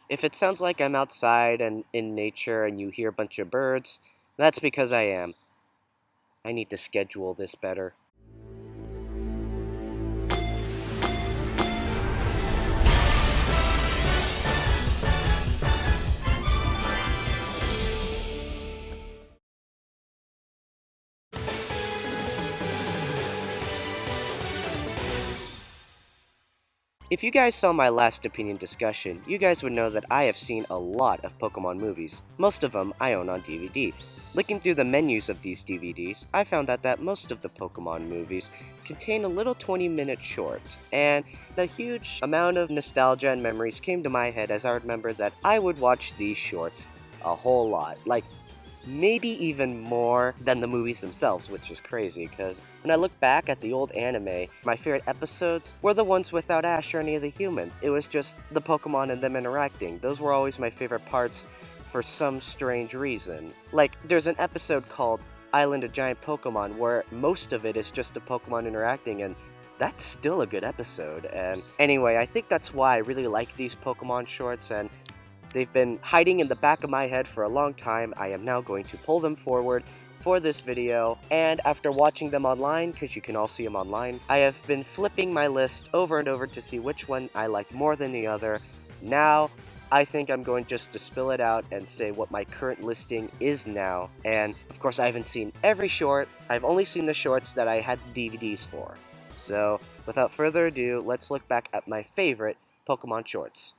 If it sounds like I'm outside and in nature and you hear a bunch of birds, that's because I am. I need to schedule this better. If you guys saw my last opinion discussion, you guys would know that I have seen a lot of Pokemon movies. Most of them I own on DVD. Looking through the menus of these DVDs, I found out that most of the Pokemon movies contain a little 20-minute short, and a huge amount of nostalgia and memories came to my head as I remembered that I would watch these shorts a whole lot. Like, maybe even more than the movies themselves, which is crazy, because when I look back at the old anime, my favorite episodes were the ones without Ash or any of the humans. It was just the Pokemon and them interacting. Those were always my favorite parts for some strange reason. Like, there's an episode called Island of Giant Pokemon where most of it is just the Pokemon interacting, and that's still a good episode. And anyway, I think that's why I really like these Pokemon shorts, and they've been hiding in the back of my head for a long time. I am now going to pull them forward for this video, and after watching them online, because you can all see them online, I have been flipping my list over and over to see which one I like more than the other. Now, I think I'm going just to spill it out and say what my current listing is now, and of course I haven't seen every short, I've only seen the shorts that I had the DVDs for. So, without further ado, let's look back at my favorite Pokemon shorts.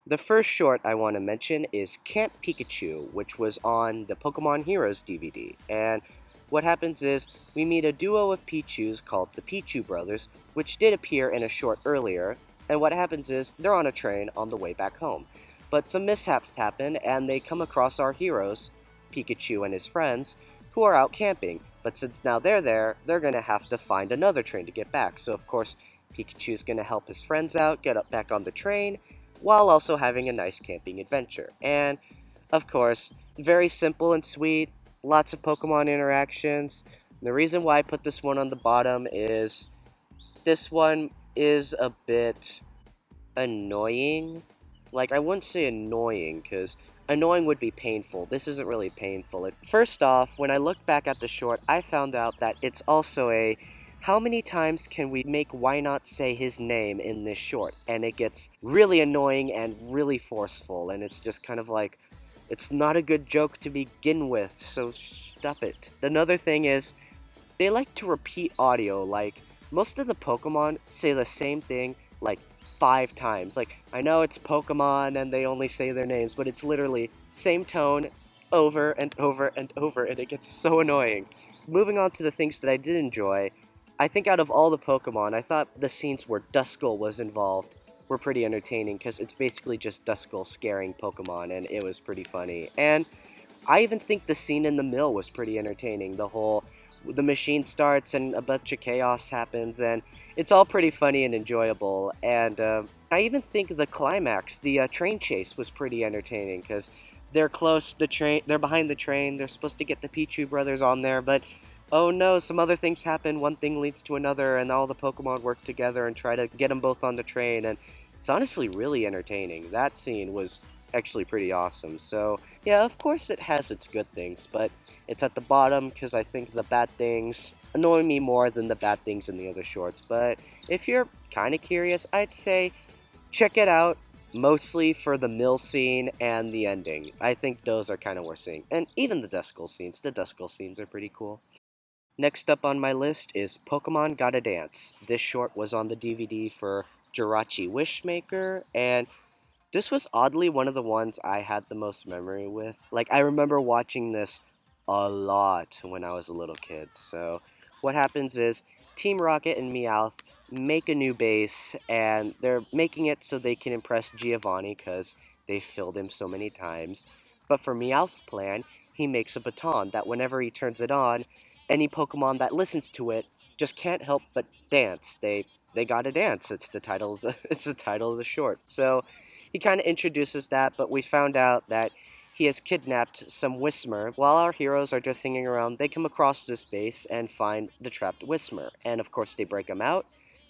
The first short I want to mention is Camp Pikachu, which was on the Pokemon Heroes DVD. And what happens is, we meet a duo of Pichus called the Pichu Brothers, which did appear in a short earlier. And what happens is, they're on a train on the way back home. But some mishaps happen, and they come across our heroes, Pikachu and his friends, who are out camping. But since now they're there, they're going to have to find another train to get back. So, of course, Pikachu's going to help his friends out, get up back on the train, while also having a nice camping adventure. And, of course, very simple and sweet, lots of Pokemon interactions. The reason why I put this one on the bottom is this one is a bit annoying. Like, I wouldn't say annoying, because annoying would be painful. This isn't really painful. First off, when I looked back at the short, I found out that it's also a how many times can we make why not say his name in this short? And it gets really annoying and really forceful, and it's just kind of like, it's not a good joke to begin with, so stop it. Another thing is, they like to repeat audio. Like, most of the Pokemon say the same thing like 5 times. Like, I know it's Pokemon and they only say their names, but it's literally same tone over and over and over, and it gets so annoying. Moving on to the things that I did enjoy, I think out of all the Pokemon, I thought the scenes where Duskull was involved were pretty entertaining, because it's basically just Duskull scaring Pokemon, and it was pretty funny. And I even think the scene in the mill was pretty entertaining. The machine starts and a bunch of chaos happens, and it's all pretty funny and enjoyable. And I even think the climax, the train chase, was pretty entertaining, because they're close. They're behind the train. They're supposed to get the Pichu brothers on there, but oh no, some other things happen. One thing leads to another, and all the Pokemon work together and try to get them both on the train. And it's honestly really entertaining. That scene was actually pretty awesome. So yeah, of course it has its good things, but it's at the bottom because I think the bad things annoy me more than the bad things in the other shorts. But if you're kind of curious, I'd say check it out, mostly for the mill scene and the ending. I think those are kind of worth seeing. And even the Duskull scenes. The Duskull scenes are pretty cool. Next up on my list is Pokemon Gotta Dance. This short was on the DVD for Jirachi Wishmaker, and this was oddly one of the ones I had the most memory with. Like, I remember watching this a lot when I was a little kid. So, what happens is Team Rocket and Meowth make a new base, and they're making it so they can impress Giovanni because they've filled him so many times. But for Meowth's plan, he makes a baton that whenever he turns it on, any Pokemon that listens to it just can't help but dance. They gotta dance. It's the title of the it's the title of the short. So he kind of introduces that, but we found out that he has kidnapped some Whismur. While our heroes are just hanging around, they come across this base and find the trapped Whismur. And of course, they break him out,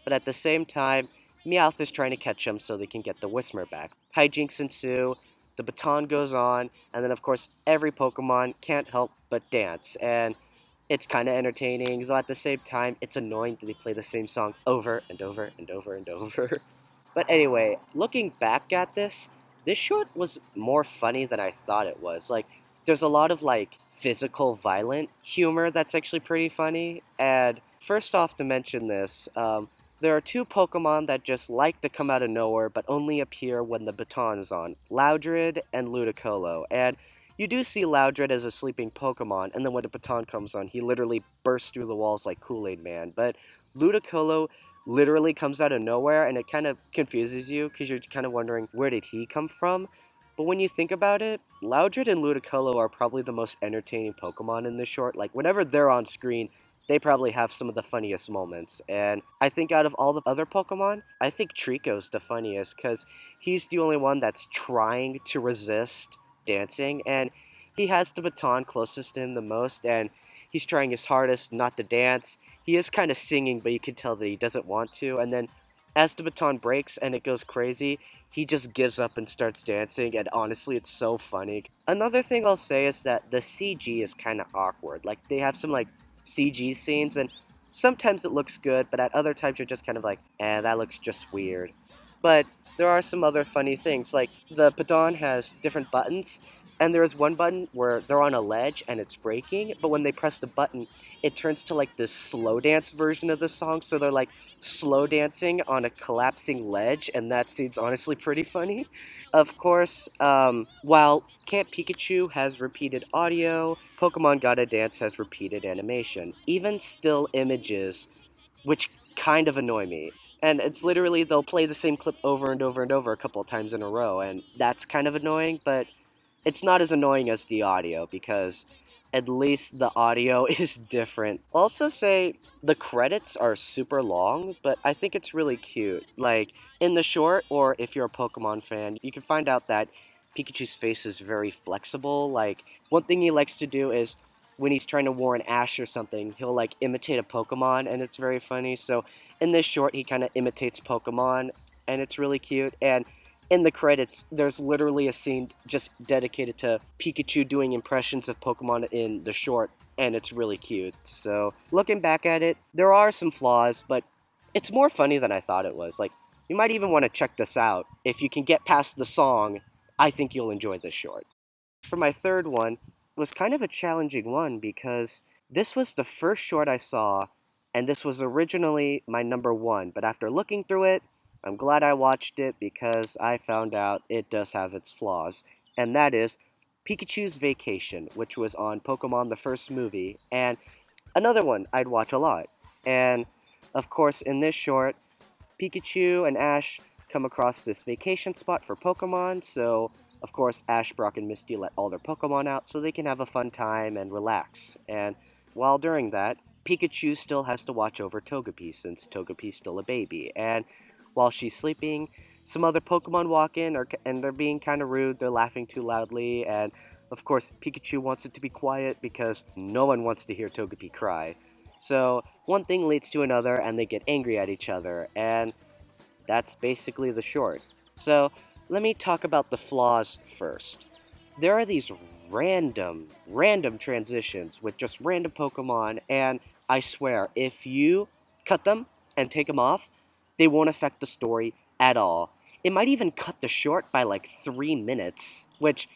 but at the same time, Meowth is trying to catch him so they can get the Whismur back. hijinks ensue, the baton goes on, and then of course every Pokemon can't help but dance. And it's kind of entertaining, though at the same time, it's annoying that they play the same song over and over and over and over. But anyway, looking back at this short was more funny than I thought it was. Like, there's a lot of like physical, violent humor that's actually pretty funny. And first off, to mention this, there are two Pokemon that just like to come out of nowhere, but only appear when the baton is on: Loudred and Ludicolo. And you do see Loudred as a sleeping Pokemon, and then when the baton comes on, he literally bursts through the walls like Kool-Aid Man. But Ludicolo literally comes out of nowhere, and it kind of confuses you because you're kind of wondering where did he come from. But when you think about it, Loudred and Ludicolo are probably the most entertaining Pokemon in this short. Like, whenever they're on screen, they probably have some of the funniest moments. And I think out of all the other Pokemon, I think Trico's the funniest because he's the only one that's trying to resist dancing, and he has the baton closest to him the most, and he's trying his hardest not to dance. He is kind of singing, but you can tell that he doesn't want to. And then as the baton breaks and it goes crazy, he just gives up and starts dancing. And honestly, it's so funny. Another thing I'll say is that the CG is kind of awkward. Like, they have some like CG scenes, and sometimes it looks good, but at other times you're just kind of like, that looks just weird. But there are some other funny things. Like, the baton has different buttons, and there is one button where they're on a ledge and it's breaking, but when they press the button, it turns to like this slow dance version of the song. So they're like slow dancing on a collapsing ledge, and that scene's honestly pretty funny. Of course, while Camp Pikachu has repeated audio, Pokemon Gotta Dance has repeated animation. Even still images, which kind of annoy me. And it's literally they'll play the same clip over and over and over a couple of times in a row, and that's kind of annoying, but it's not as annoying as the audio because at least the audio is different. I'll also say the credits are super long, but I think it's really cute. Like, in the short, or if you're a Pokemon fan, you can find out that Pikachu's face is very flexible. Like, one thing he likes to do is when he's trying to warn Ash or something, he'll like imitate a Pokemon, and it's very funny. So in this short, he kind of imitates Pokemon, and it's really cute. And in the credits, there's literally a scene just dedicated to Pikachu doing impressions of Pokemon in the short, and it's really cute. So, looking back at it, there are some flaws, but it's more funny than I thought it was. Like, you might even want to check this out. If you can get past the song, I think you'll enjoy this short. For my third one, was kind of a challenging one because this was the first short I saw, and this was originally my number one. But after looking through it, I'm glad I watched it because I found out it does have its flaws. And that is Pikachu's Vacation, which was on Pokemon the first movie, and another one I'd watch a lot. And of course, in this short, Pikachu and Ash come across this vacation spot for Pokemon, so of course Ash, Brock, and Misty let all their Pokemon out so they can have a fun time and relax. And while during that, Pikachu still has to watch over Togepi since Togepi's still a baby. And while she's sleeping, some other Pokemon walk in and they're being kind of rude, they're laughing too loudly, and of course Pikachu wants it to be quiet because no one wants to hear Togepi cry. So one thing leads to another, and they get angry at each other, and that's basically the short. So, let me talk about the flaws first. There are these random transitions with just random Pokemon, and I swear, if you cut them and take them off, they won't affect the story at all. It might even cut the short by like 3 minutes, which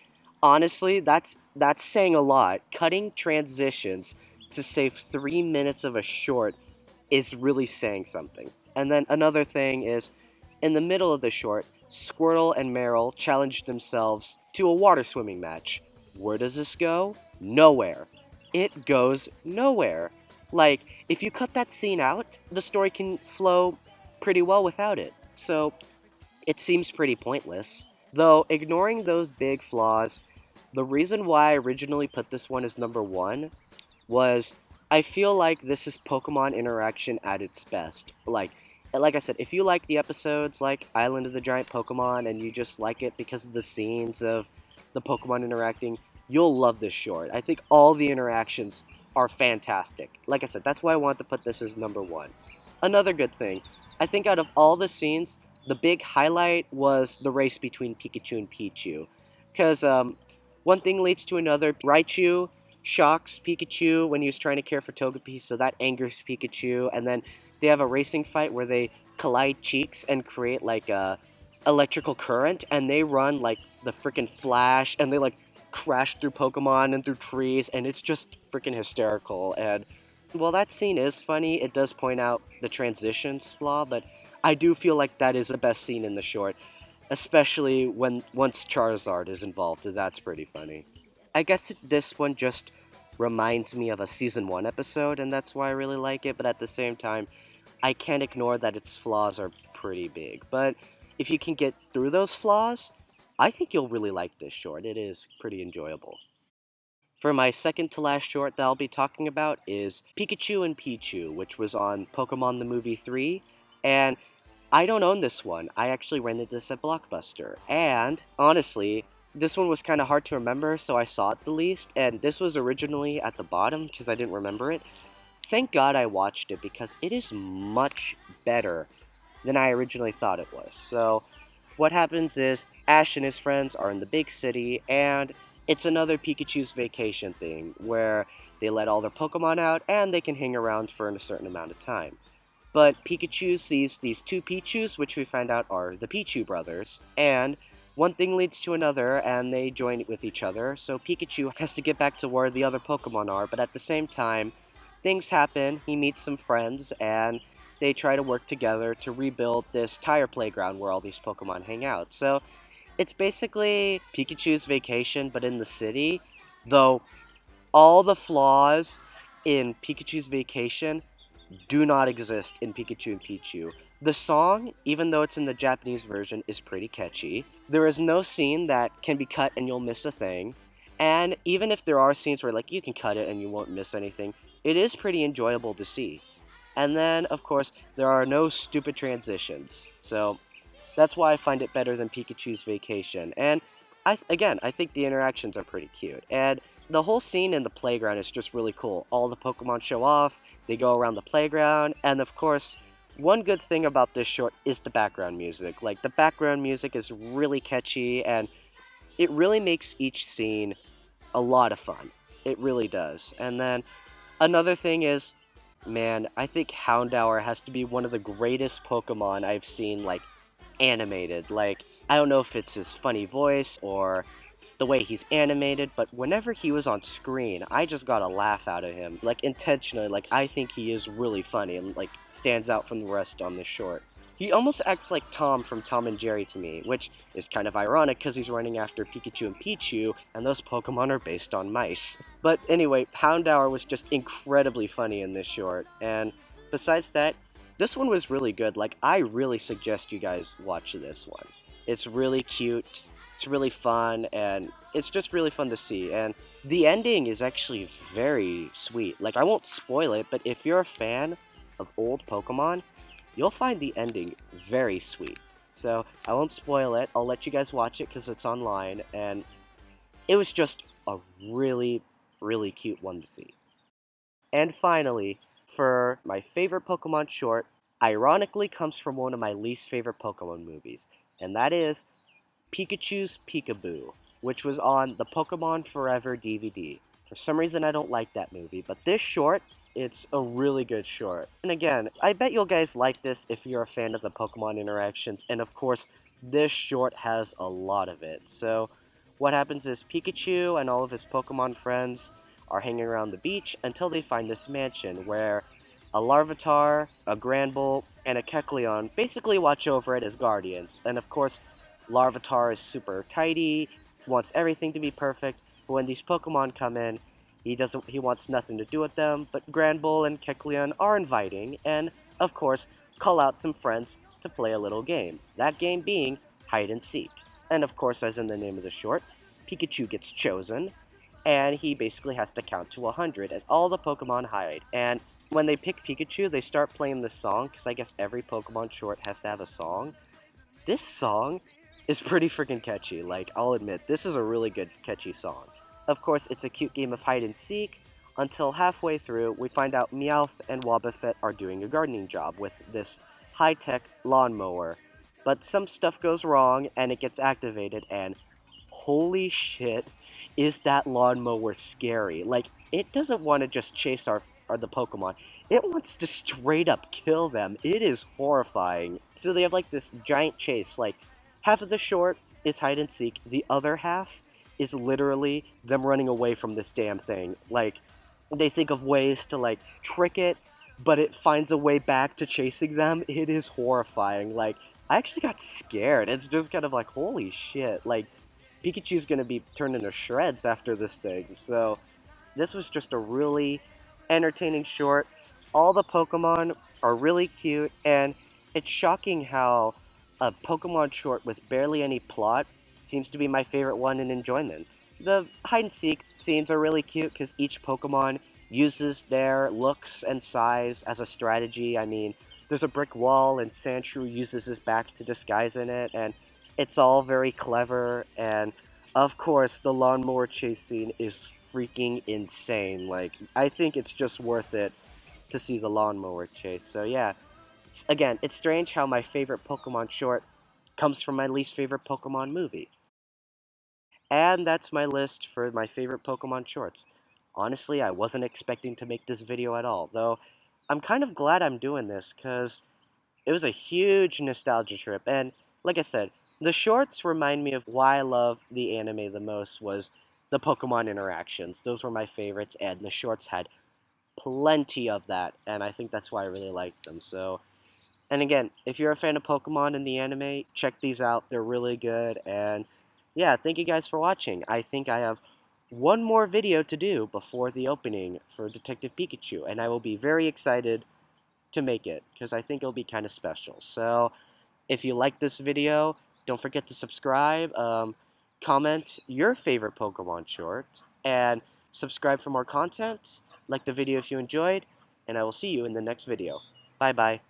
honestly, that's saying a lot. Cutting transitions to save 3 minutes of a short is really saying something. And then another thing is, in the middle of the short, Squirtle and Meryl challenge themselves to a water swimming match. Where does this go? Nowhere. It goes nowhere. Like, if you cut that scene out, the story can flow pretty well without it. So, it seems pretty pointless. Though, ignoring those big flaws, the reason why I originally put this one as number one was I feel like this is Pokemon interaction at its best. Like I said, if you like the episodes like Island of the Giant Pokemon and you just like it because of the scenes of the Pokemon interacting, you'll love this short. I think all the interactions are fantastic. Like I said, that's why I wanted to put this as number one. Another good thing, I think out of all the scenes, the big highlight was the race between Pikachu and Pichu. Because one thing leads to another. Raichu shocks Pikachu when he was trying to care for Togepi, so that angers Pikachu. And then they have a racing fight where they collide cheeks and create like a electrical current, and they run like the freaking Flash, and they like crash through Pokemon and through trees, and it's just freaking hysterical. And while that scene is funny, it does point out the transitions flaw, but I do feel like that is the best scene in the short, especially when once Charizard is involved. That's pretty funny. I guess this one just reminds me of a season 1 episode, and that's why I really like it, but at the same time, I can't ignore that its flaws are pretty big. But if you can get through those flaws, I think you'll really like this short. It is pretty enjoyable. For my second to last short that I'll be talking about is Pikachu and Pichu, which was on Pokemon the Movie 3. And I don't own this one. I actually rented this at Blockbuster. And honestly, this one was kind of hard to remember, so I saw it the least. And this was originally at the bottom because I didn't remember it. Thank God I watched it because it is much better than I originally thought it was. So, what happens is Ash and his friends are in the big city, and it's another Pikachu's vacation thing where they let all their Pokemon out and they can hang around for a certain amount of time. But Pikachu sees these two Pichus, which we find out are the Pichu brothers, and one thing leads to another, and they join with each other. So Pikachu has to get back to where the other Pokemon are, but at the same time, things happen. He meets some friends, and they try to work together to rebuild this tire playground where all these Pokemon hang out. So it's basically Pikachu's vacation, but in the city, though all the flaws in Pikachu's vacation do not exist in Pikachu and Pichu. The song, even though it's in the Japanese version, is pretty catchy. There is no scene that can be cut and you'll miss a thing. And even if there are scenes where like you can cut it and you won't miss anything, it is pretty enjoyable to see. And then, of course, there are no stupid transitions. So that's why I find it better than Pikachu's Vacation. And I think the interactions are pretty cute. And the whole scene in the playground is just really cool. All the Pokemon show off, they go around the playground, and of course, one good thing about this short is the background music. Like, the background music is really catchy, and it really makes each scene a lot of fun. It really does. And then another thing is, man, I think Houndour has to be one of the greatest Pokemon I've seen, like, animated. Like, I don't know if it's his funny voice or the way he's animated, but whenever he was on screen, I just got a laugh out of him. Like, intentionally, like, I think he is really funny and, like, stands out from the rest on this short. He almost acts like Tom from Tom and Jerry to me, which is kind of ironic because he's running after Pikachu and Pichu, and those Pokemon are based on mice. But anyway, Houndour was just incredibly funny in this short, and besides that, this one was really good. Like, I really suggest you guys watch this one. It's really cute, it's really fun, and it's just really fun to see. And the ending is actually very sweet. Like, I won't spoil it, but if you're a fan of old Pokemon, you'll find the ending very sweet. So, I won't spoil it. I'll let you guys watch it because it's online, and it was just a really, really cute one to see. And finally, for my favorite Pokemon short, ironically comes from one of my least favorite Pokemon movies, and that is Pikachu's Peekaboo, which was on the Pokemon Forever DVD. For some reason, I don't like that movie, but this short, it's a really good short. And again, I bet you guys like this if you're a fan of the Pokemon interactions, and of course, this short has a lot of it. So, what happens is Pikachu and all of his Pokemon friends are hanging around the beach until they find this mansion where a Larvitar, a Granbull, and a Kecleon basically watch over it as guardians. And of course, Larvitar is super tidy, wants everything to be perfect, but when these Pokemon come in, he wants nothing to do with them, but Granbull and Kecleon are inviting, and of course, call out some friends to play a little game. That game being hide and seek. And of course, as in the name of the short, Pikachu gets chosen, and he basically has to count to 100 as all the Pokemon hide. And when they pick Pikachu, they start playing this song, because I guess every Pokemon short has to have a song. This song is pretty freaking catchy, like, I'll admit, this is a really good, catchy song. Of course, it's a cute game of hide and seek, until halfway through, we find out Meowth and Wobbuffet are doing a gardening job with this high-tech lawnmower. but some stuff goes wrong and it gets activated, and holy shit, is that lawnmower scary. Like, it doesn't want to just chase the Pokemon. It wants to straight up kill them. It is horrifying. So they have like this giant chase. Like, half of the short is hide and seek. The other half is literally them running away from this damn thing. Like, they think of ways to like trick it, but it finds a way back to chasing them. It is horrifying. Like, I actually got scared. It's just kind of like, holy shit. Like, Pikachu's gonna be turned into shreds after this thing. So this was just a really entertaining short. All the Pokemon are really cute, and it's shocking how a Pokemon short with barely any plot seems to be my favorite one in enjoyment. The hide and seek scenes are really cute because each Pokemon uses their looks and size as a strategy. I mean, there's a brick wall, and Sandshrew uses his back to disguise in it, and it's all very clever. And of course, the lawnmower chase scene is freaking insane. Like, I think it's just worth it to see the lawnmower chase. So yeah, again, it's strange how my favorite Pokemon short comes from my least favorite Pokemon movie. And that's my list for my favorite Pokemon shorts. Honestly, I wasn't expecting to make this video at all, though I'm kind of glad I'm doing this, because it was a huge nostalgia trip, and like I said, the shorts remind me of why I love the anime the most was the Pokemon interactions. Those were my favorites, and the shorts had plenty of that, and I think that's why I really liked them. So, and again, if you're a fan of Pokemon in the anime, check these out. They're really good, and yeah, thank you guys for watching. I think I have one more video to do before the opening for Detective Pikachu, and I will be very excited to make it, because I think it'll be kind of special. So, if you like this video, don't forget to subscribe, comment your favorite Pokemon short, and subscribe for more content. Like the video if you enjoyed, and I will see you in the next video. Bye bye.